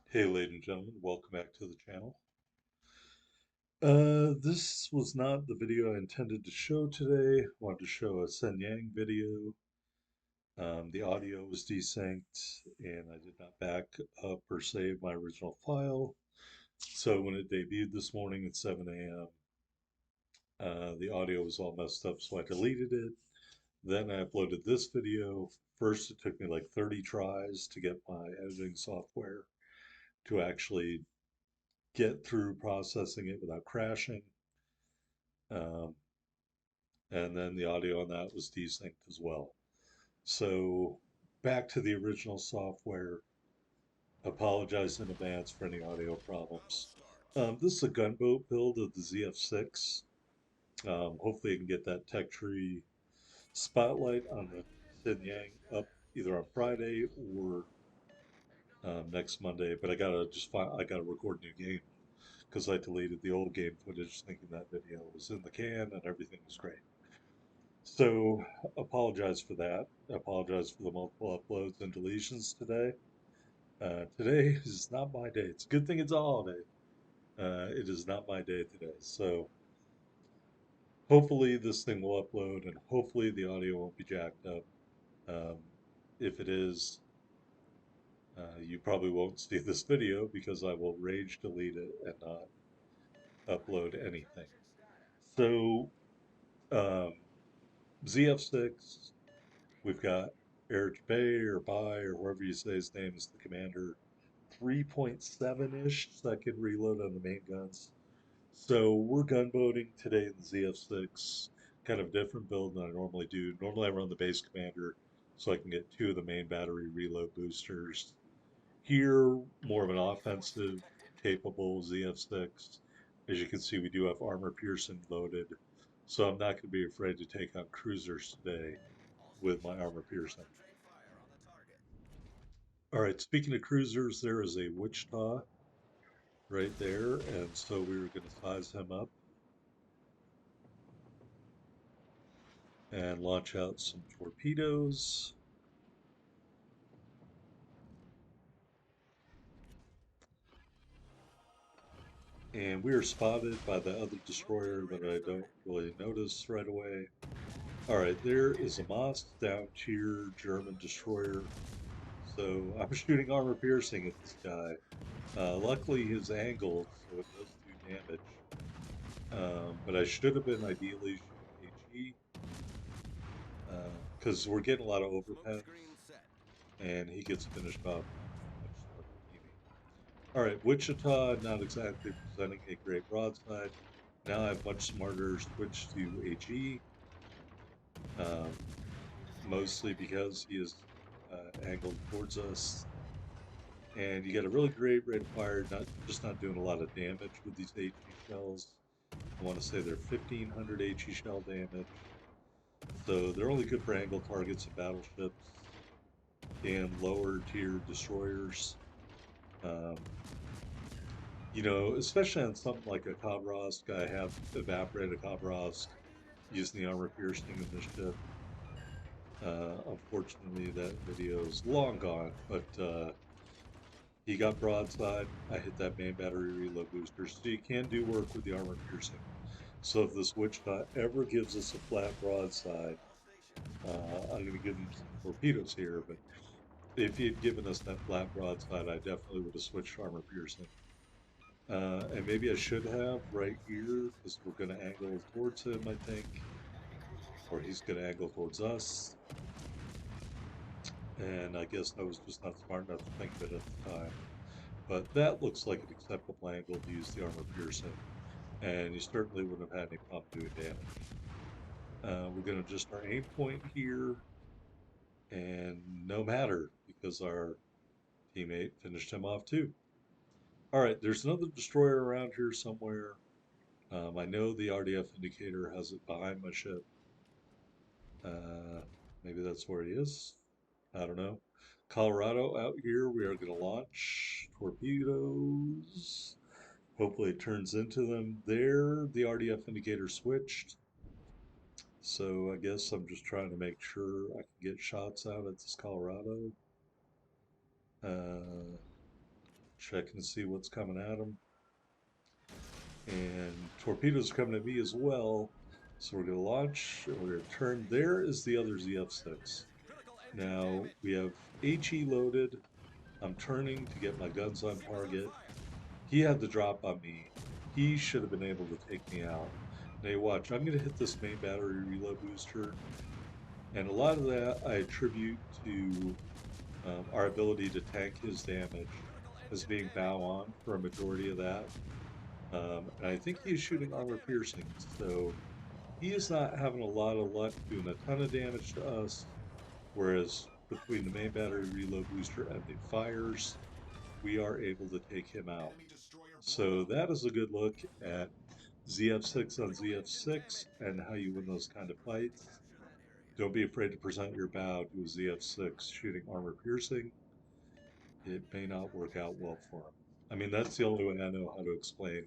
Hey, ladies and gentlemen, welcome back to the channel. This was not the video I intended to show today. I wanted to show a Hsienyang video. The audio was desynced, and I did not back up or save my original file. So when it debuted this morning at 7 a.m., the audio was all messed up, so I deleted it. Then I uploaded this video. First, it took me like 30 tries to get my editing software to actually get through processing it without crashing. Um, and then the audio on that was desynced as well. So back to the original software. Apologize in advance for any audio problems. This is a gunboat build of the ZF-6. Hopefully I can get that tech tree spotlight on the Hsienyang up either on Friday or next Monday. But I gotta record a new game because I deleted the old game footage thinking that video was in the can and everything was great. So, apologize for that. Apologize for the multiple uploads and deletions today. Today is not my day. It's a good thing it's a holiday. It is not my day today. So, hopefully, this thing will upload and hopefully, the audio won't be jacked up. Um, if it is, you probably won't see this video because I will rage delete it and not upload anything. So, um, ZF-6. We've got Eric Bay or Bai or whoever you say his name is the commander. 3.7-ish second reload on the main guns. So we're gunboating today in the ZF-6. Kind of a different build than I normally do. Normally I run the base commander so I can get two of the main battery reload boosters. Here, more of an offensive capable ZF-6. As you can see, we do have armor piercing loaded. So I'm not going to be afraid to take on cruisers today with my armor piercing. All right, speaking of cruisers, there is a Wichita right there, and so we were going to size him up and launch out some torpedoes. And we are spotted by the other destroyer that I don't really notice right away. All right, there is a Moss down tier German destroyer. So I'm shooting armor piercing at this guy. Luckily, his angled, so it does do damage. But I should have been ideally shooting HE because we're getting a lot of overpens, and he gets finished off much smarter teaming. All right, Wichita not exactly presenting a great broadside. Now I have much smarter switch to HE, um, mostly because he is angled towards us. And you get a really great rate of fire, not doing a lot of damage with these HE shells. I want to say they're 1500 HE shell damage. So they're only good for angle targets and battleships and lower tier destroyers. Um, especially on something like a Kavrovsk, I have evaporated Kavrovsk using the armor piercing in this ship. Unfortunately, that video is long gone, but he got broadside. I hit that main battery reload booster, so you can do work with the armor piercing. So if this Wichita ever gives us a flat broadside, I'm going to give him some torpedoes here, but if he had given us that flat broadside, I definitely would have switched to armor piercing. And maybe I should have right here because we're going to angle towards him, I think, or he's going to angle towards us. And I guess I was just not smart enough to think of it at the time. But that looks like an acceptable angle to use the armor piercing, and you certainly wouldn't have had any problem doing damage. We're going to adjust our aim point here, and no matter because our teammate finished him off too. All right, there's another destroyer around here somewhere. I know the RDF indicator has it behind my ship. Maybe that's where he is. I don't know. Colorado out here, we are going to launch torpedoes. Hopefully it turns into them. There, the RDF indicator switched. So I guess I'm just trying to make sure I can get shots out at this Colorado. Uh, checking to see what's coming at them. And torpedoes are coming at me as well. So we're going to launch, and we're going to turn. There is the other ZF-6. Now we have HE loaded. I'm turning to get my guns on target. He had the drop on me. He should have been able to take me out. Now watch, I'm going to hit this main battery reload booster. And a lot of that I attribute to our ability to tank his damage as being bow on for a majority of that. And I think he's shooting armor piercing, so he is not having a lot of luck doing a ton of damage to us. Whereas between the main battery reload booster and the fires, we are able to take him out. So that is a good look at ZF-6 on ZF-6 and how you win those kind of fights. Don't be afraid to present your bow to a ZF-6 shooting armor piercing. It may not work out well for him. I mean, that's the only way I know how to explain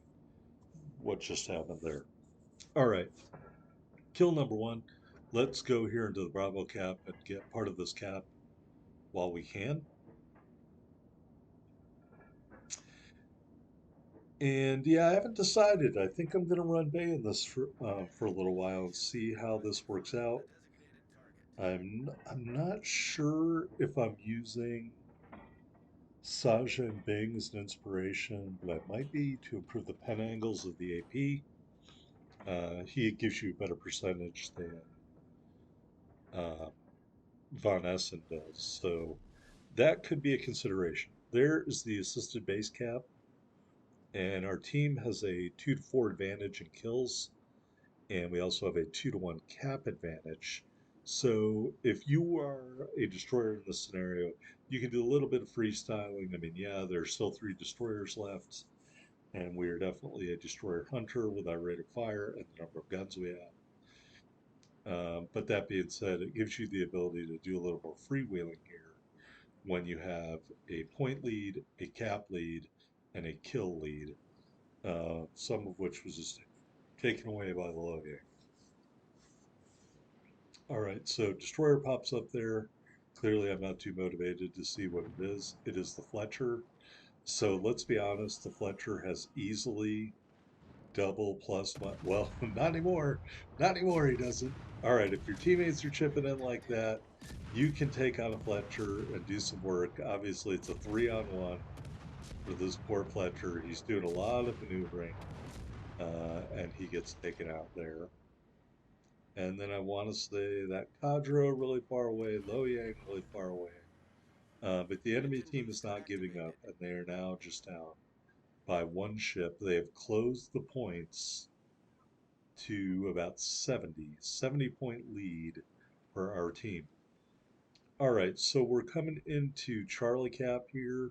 what just happened there. All right, kill number one. Let's go here into the Bravo cap and get part of this cap while we can. And yeah, I haven't decided. I think I'm going to run Bay in this for a little while and see how this works out. I'm not sure if I'm using Sajin Bing as an inspiration, but I might be to improve the pen angles of the AP. He gives you a better percentage than uh, Von Essen does, so that could be a consideration. There is the assisted base cap, and our team has a 2-to-4 advantage in kills, and we also have a 2-to-1 cap advantage. So if you are a destroyer in this scenario, you can do a little bit of freestyling. I mean, yeah, there's still 3 destroyers left, and we are definitely a destroyer hunter with our rate of fire and the number of guns we have. But that being said, it gives you the ability to do a little more freewheeling here when you have a point lead, a cap lead, and a kill lead, some of which was just taken away by the loading. All right, so destroyer pops up there. Clearly, I'm not too motivated to see what it is. It is the Fletcher. So let's be honest, the Fletcher has easily double plus one. Well, not anymore. Not anymore, he doesn't. All right, if your teammates are chipping in like that, you can take on a Fletcher and do some work. Obviously, it's a 3-on-1 for this poor Fletcher. He's doing a lot of maneuvering, and he gets taken out there. And then I want to say that Kadro really far away, Hsienyang really far away. But the enemy team is not giving up, and they are now just down by 1 ship. They have closed the points to about 70-point lead for our team. All right, so we're coming into Charlie Cap here.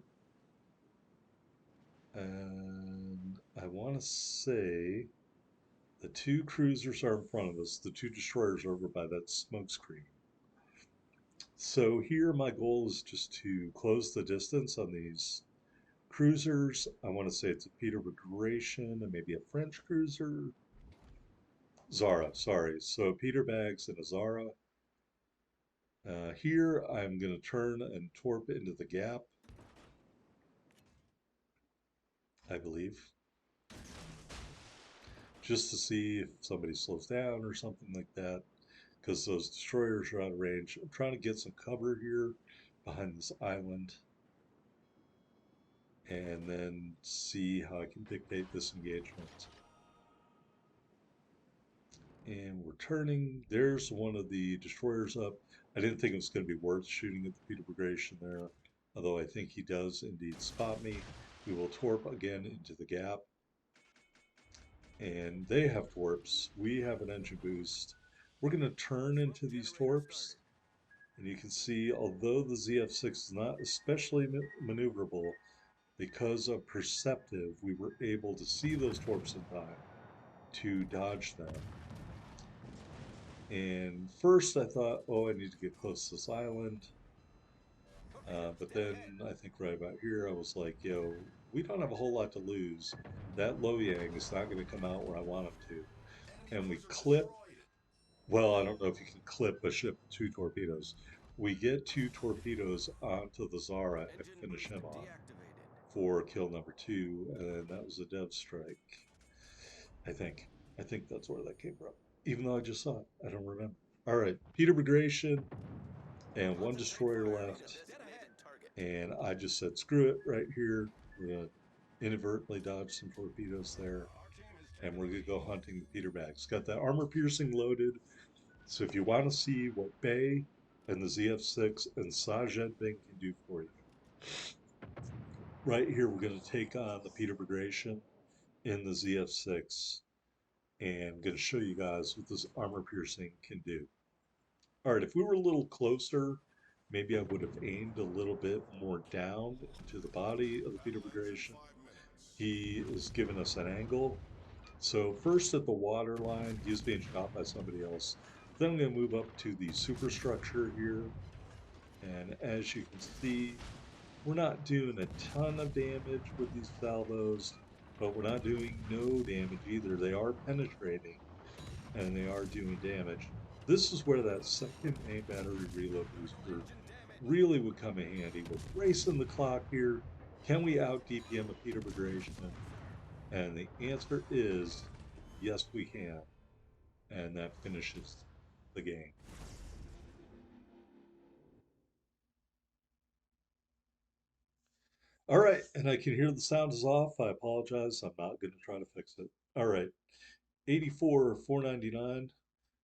And I want to say the 2 cruisers are in front of us. The 2 destroyers are over by that smoke screen. So here my goal is just to close the distance on these cruisers. I want to say it's a Peter Bagration and maybe a French cruiser. Zara, sorry. So Peter Bags and a Zara. Here I'm going to turn and torp into the gap, I believe, just to see if somebody slows down or something like that, because those destroyers are out of range. I'm trying to get some cover here behind this island and then see how I can dictate this engagement. And we're turning. There's one of the destroyers up. I didn't think it was going to be worth shooting at the Peter Bagration there, although I think he does indeed spot me. We will torp again into the gap. And they have torps. We have an engine boost. We're going to turn into these torps. And you can see, although the ZF-6 is not especially maneuverable, because of perceptive, we were able to see those torps in time to dodge them. And first I thought, oh, I need to get close to this island. But then I think right about here, I was like, yo, we don't have a whole lot to lose. That Hsienyang is not going to come out where I want him to. And we clip, well, I don't know if you can clip a ship with 2 torpedoes. We get 2 torpedoes onto the Zara and finish him off. for kill number 2, and that was a dev strike. I think. I think that's where that came from. Even though I just saw it, I don't remember. All right, Peter Migration and one destroyer left, and I just said screw it right here. We're gonna inadvertently dodge some torpedoes there, and we're gonna go hunting the Peter bags. Got that armor piercing loaded. So if you want to see what Bay and the ZF-6 and Sajed Bing can do for you, right here we're going to take on the Peter Migration in the ZF-6 and going to show you guys what this armor piercing can do. All right, if we were a little closer, maybe I would have aimed a little bit more down into the body of the Peter Migration. He is giving us an angle. So first at the water line, he is being shot by somebody else. Then I'm going to move up to the superstructure here. And as you can see, we're not doing a ton of damage with these salvos, but we're not doing no damage either. They are penetrating and they are doing damage. This is where that second main battery reload booster really would come in handy. We're racing the clock here. Can we out DPM a Peter Migration? And the answer is yes, we can. And that finishes the game. All right, and I can hear the sound is off. I apologize. I'm not going to try to fix it. All right, 84 499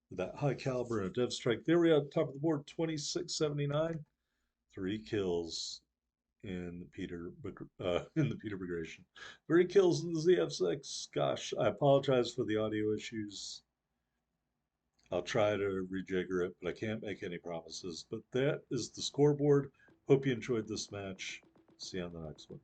with that high caliber and a dev strike. There we are, top of the board, 2679. 3 kills in the Peter Migration. 3 kills in the ZF-6. Gosh, I apologize for the audio issues. I'll try to rejigger it, but I can't make any promises. But that is the scoreboard. Hope you enjoyed this match. See you on the next one.